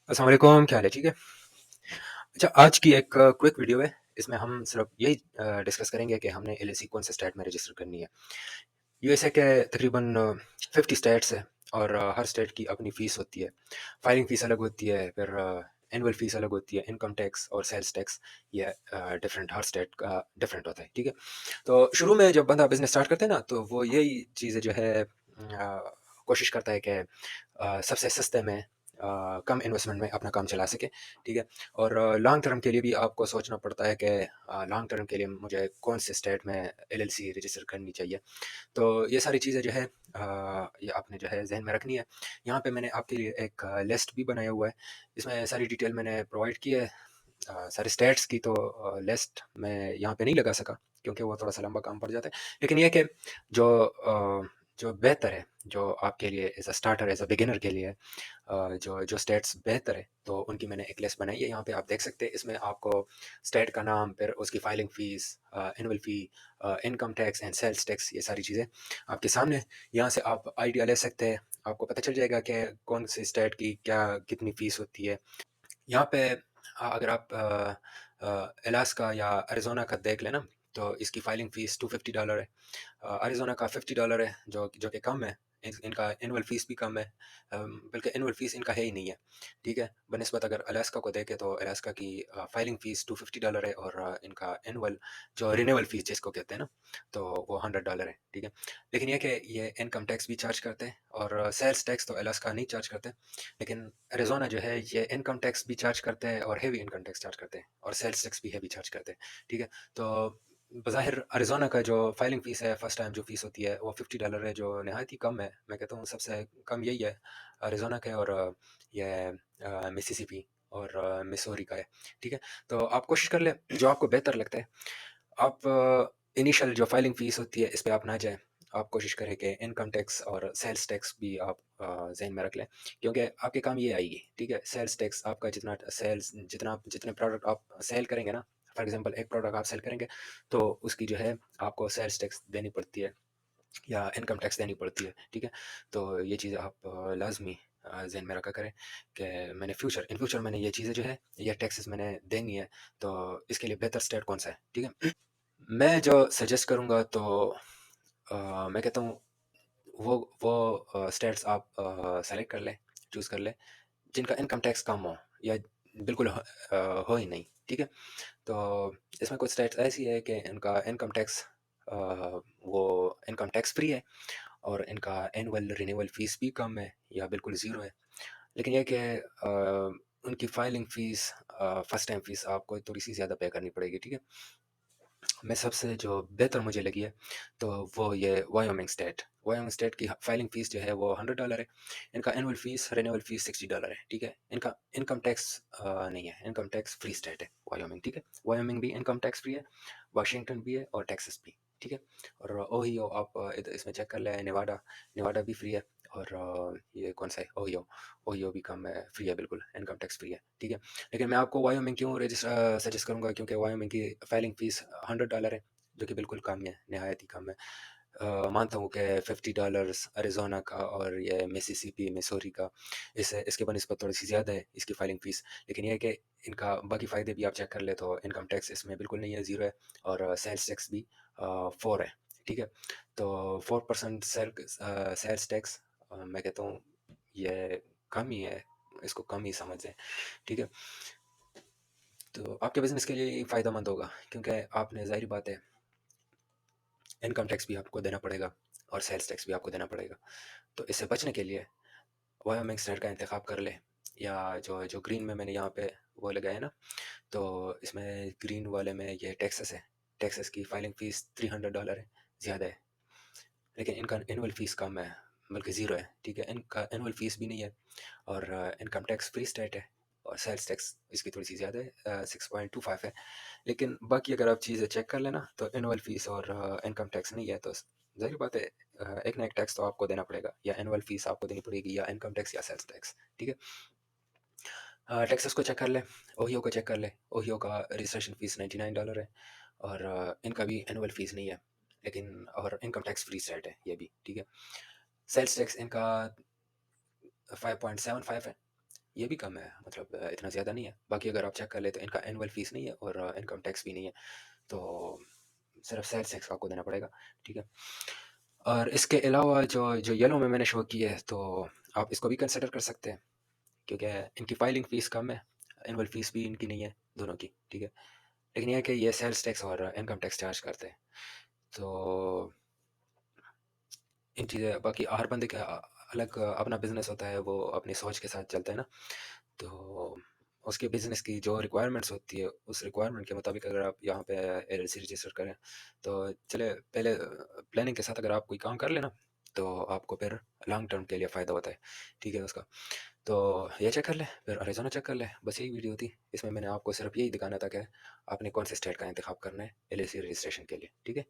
अस्सलाम वालेकुम, क्या हाल है? ठीक है। अच्छा, आज की एक क्विक वीडियो है। इसमें हम सिर्फ यही डिस्कस करेंगे कि हमने एलएलसी कौन से स्टेट में रजिस्टर करनी है। यूएसए के तकरीबन 50 स्टेट्स है और हर स्टेट की अपनी फ़ीस होती है। फाइलिंग फ़ीस अलग होती है, फिर एनुअल फ़ीस अलग होती है, इनकम टैक्स और सेल्स टैक्स ये डिफरेंट हर स्टेट का डिफरेंट होता है, ठीक है? तो शुरू में जब बंदा बिज़नेस स्टार्ट करता है ना, तो वो यही चीज़ें जो है कोशिश करता है कि सबसे सस्ते में कम इन्वेस्टमेंट में अपना काम चला सके, ठीक है? और लॉन्ग टर्म के लिए भी आपको सोचना पड़ता है कि लॉन्ग टर्म के लिए मुझे कौन से स्टेट में एलएलसी रजिस्टर करनी चाहिए। तो ये सारी चीज़ें जो है ये आपने जो है ज़हन में रखनी है। यहाँ पे मैंने आपके लिए एक लिस्ट भी बनाया हुआ है, इसमें सारी डिटेल मैंने प्रोवाइड की है। सारे स्टेट्स की तो लिस्ट मैं यहाँ पे नहीं लगा सका क्योंकि वो थोड़ा-सा लंबा काम पड़ जाता है। लेकिन ये है कि जो जो बेहतर है, जो आपके लिए as a starter, as a beginner के लिए जो जो स्टेट्स बेहतर है, तो उनकी मैंने एक लिस्ट बनाई है। यहाँ पे आप देख सकते हैं, इसमें आपको स्टेट का नाम, फिर उसकी filing fees, annual fee, income tax and sales tax, ये सारी चीज़ें आपके सामने हैं। यहाँ से आप आइडिया ले सकते हैं, आपको पता चल जाएगा कि कौन सी स्टेट की क्या कितनी फ़ीस होती है। यहाँ पे अगर आप अलास्का या अरिज़ोना का देख लें ना, तो इसकी फाइलिंग फ़ीस $250 है। अरिज़ोना का $50 है, जो कि कम है। इनका एनुअल फ़ीस भी कम है, बल्कि एनुअल फ़ीस इनका है ही नहीं है, ठीक है? बनिस्बत अगर अलास्का को देखें, तो अलास्का की फाइलिंग फ़ीस $250 है और इनका एनुअल जो रिन्यूअल फ़ीस जिसको कहते हैं ना, तो वो $100 है, ठीक है? लेकिन ये कि ये इनकम टैक्स भी चार्ज करते हैं और सेल्स टैक्स तो अलास्का नहीं चार्ज करते। लेकिन एरिज़ोना जो है, ये इनकम टैक्स भी चार्ज करते हैं और हेवी इनकम टैक्स चार्ज करते हैं और सेल्स टैक्स भी हेवी चार्ज करते हैं, ठीक है? तो बज़ाहिर अरिज़ोना का जो फाइलिंग फ़ीस है, फर्स्ट टाइम जो फ़ीस होती है, वो $50 है, जो नहायत ही कम है। मैं कहता हूँ सबसे कम यही है अरिज़ोना के, और ये मिसिसिपी और मिसौरी का है, ठीक है? तो आप कोशिश कर लें जो आपको बेहतर लगता है। आप इनिशियल जो फाइलिंग फ़ीस होती है, इस पे आप ना जाएँ। आप कोशिश करें कि इनकम टैक्स और सेल्स टैक्स भी आप ज़हन में रख लें, क्योंकि आपके काम ये आएगी, ठीक है? सेल्स टैक्स आपका जितने प्रोडक्ट आप सेल करेंगे ना, फॉर एग्ज़ाम्पल एक प्रोडक्ट आप सेल करेंगे, तो उसकी जो है आपको सेल्स टैक्स देनी पड़ती है या इनकम टैक्स देनी पड़ती है, ठीक है? तो ये चीज़ें आप लाज़मी ज़हन में रखा करें कि मैंने इन फ्यूचर मैंने ये चीज़ें जो है, ये टैक्सेस मैंने देनी है, तो इसके लिए बेहतर स्टेट कौन-सा है, ठीक है? मैं जो सजेस्ट करूँगा, तो मैं कहता हूँ वो स्टेट्स आप सेलेक्ट कर लें, चूज़ कर लें, जिनका इनकम टैक्स कम हो या बिल्कुल हो ही नहीं, ठीक है? तो इसमें कुछ स्टेट्स ऐसी है कि इनका इनकम टैक्स वो इनकम टैक्स फ्री है और इनका एनुअल रिन्यूअल फ़ीस भी कम है या बिल्कुल ज़ीरो है। लेकिन ये है कि उनकी filing fees, first time fees आपको थोड़ी-सी ज़्यादा पे करनी पड़ेगी, ठीक है? में सबसे जो बेहतर मुझे लगी है, तो वो ये वायोमिंग स्टेट की फाइलिंग फ़ीस जो है वो $100 है। इनका एनुअल फ़ीस, रिन्यूअल फ़ीस $60 है, ठीक है? इनका इनकम टैक्स नहीं है, इनकम टैक्स फ्री स्टेट है वायोमिंग, ठीक है? वायोमिंग भी इनकम टैक्स फ्री है, वाशिंगटन भी है और टेक्सास भी, ठीक है? और ओहियो आप इधर इसमें चेक कर लें, नेवाडा नेवाडा भी फ्री है, और ये कौन-सा है, ओहियो ओहियो भी कम है, फ्री है बिल्कुल, इनकम टैक्स फ्री है, ठीक है? लेकिन मैं आपको वायोमिंग क्यों सजेस्ट करूँगा, क्योंकि वायोमिंग की फाइलिंग फ़ीस $100 है, जो कि बिल्कुल कम है, नहायत ही कम है। मानता हूँ कि $50 अरिज़ोना का और ये मिसिसिपी, मिसौरी का, इसके बनिस्बत थोड़ी-सी ज़्यादा है इसकी फाइलिंग फ़ीस। लेकिन ये है कि इनका बाकी फ़ायदे भी आप चेक कर लें, तो इनकम टैक्स इसमें बिल्कुल नहीं है, ज़ीरो है, और सेल्स टैक्स भी 4 है, ठीक है? तो 4% सेल्स टैक्स, मैं कहता हूँ ये कम ही है, इसको कम ही समझें, ठीक है? तो आपके बिज़नेस के लिए ये फ़ायदेमंद होगा, क्योंकि आपने ज़ाहिर बात है इनकम टैक्स भी आपको देना पड़ेगा और सेल्स टैक्स भी आपको देना पड़ेगा। तो इससे बचने के लिए वायोमिंग स्टेट का इंतखाब कर लें, या जो जो ग्रीन में मैंने यहाँ पे वो लगाया है ना, तो इसमें ग्रीन वाले में ये टेक्सास है। टेक्सास की फाइलिंग फ़ीस $300 है, ज़्यादा है। लेकिन इनका एनुअल फ़ीस कम है, बल्कि ज़ीरो है, ठीक है? इनका एनुअल फ़ीस भी नहीं है और इनकम टैक्स फ्री स्टेट है, और सेल्स टैक्स इसकी थोड़ी-सी ज़्यादा है, 6.25 है। लेकिन बाकी अगर आप चीज़ें चेक कर लें ना, तो एनुअल फ़ीस और इनकम टैक्स नहीं है, तो ज़ाहिर बात है एक ना एक टैक्स तो आपको देना पड़ेगा, या एनुअल फ़ीस आपको देनी पड़ेगी, या इनकम टैक्स या सेल्स टैक्स, ठीक है? टेक्सास को चेक कर लें, ओहियो को चेक कर लें। ओहियो का रजिस्ट्रेशन फ़ीस $99 है और इनका भी एनुअल फ़ीस नहीं है, लेकिन और इनकम टैक्स फ्री स्टेट है ये भी, ठीक है? सेल्स टैक्स इनका 5.75 है, ये भी कम है, मतलब इतना ज़्यादा नहीं है। बाकी अगर आप चेक कर लें तो इनका एनुअल फ़ीस नहीं है और इनकम टैक्स भी नहीं है, तो सिर्फ सेल्स टैक्स आपको देना पड़ेगा, ठीक है। और इसके अलावा जो जो येलो में मैंने शो किया है, तो आप इसको भी कंसिडर कर सकते हैं, क्योंकि इनकी फाइलिंग फ़ीस कम है, एनुअल फ़ीस भी इनकी नहीं है, दोनों की, ठीक है। लेकिन ये है कि ये सेल्स टैक्स और इनकम टैक्स चार्ज करते हैं। तो इन चीज़ें, बाकी हर बंदे का अलग अपना बिज़नेस होता है, वो अपनी सोच के साथ चलता है ना। तो उसके बिज़नेस की जो रिक्वायरमेंट्स होती है, उस रिक्वायरमेंट के मुताबिक अगर आप यहाँ पे एलएलसी रजिस्टर करें, तो चले पहले प्लानिंग के साथ अगर आप कोई काम कर लेना, तो आपको फिर लॉन्ग टर्म के लिए फ़ायदा होता है, ठीक है उसका। तो ये चेक कर लें, फिर अरिज़ोना चेक कर लें, बस यही वीडियो थी। इसमें मैंने आपको सिर्फ यही दिखाना था कि आपने कौन से स्टेट का इंतखाब करना है एलएलसी रजिस्ट्रेशन के लिए, ठीक है।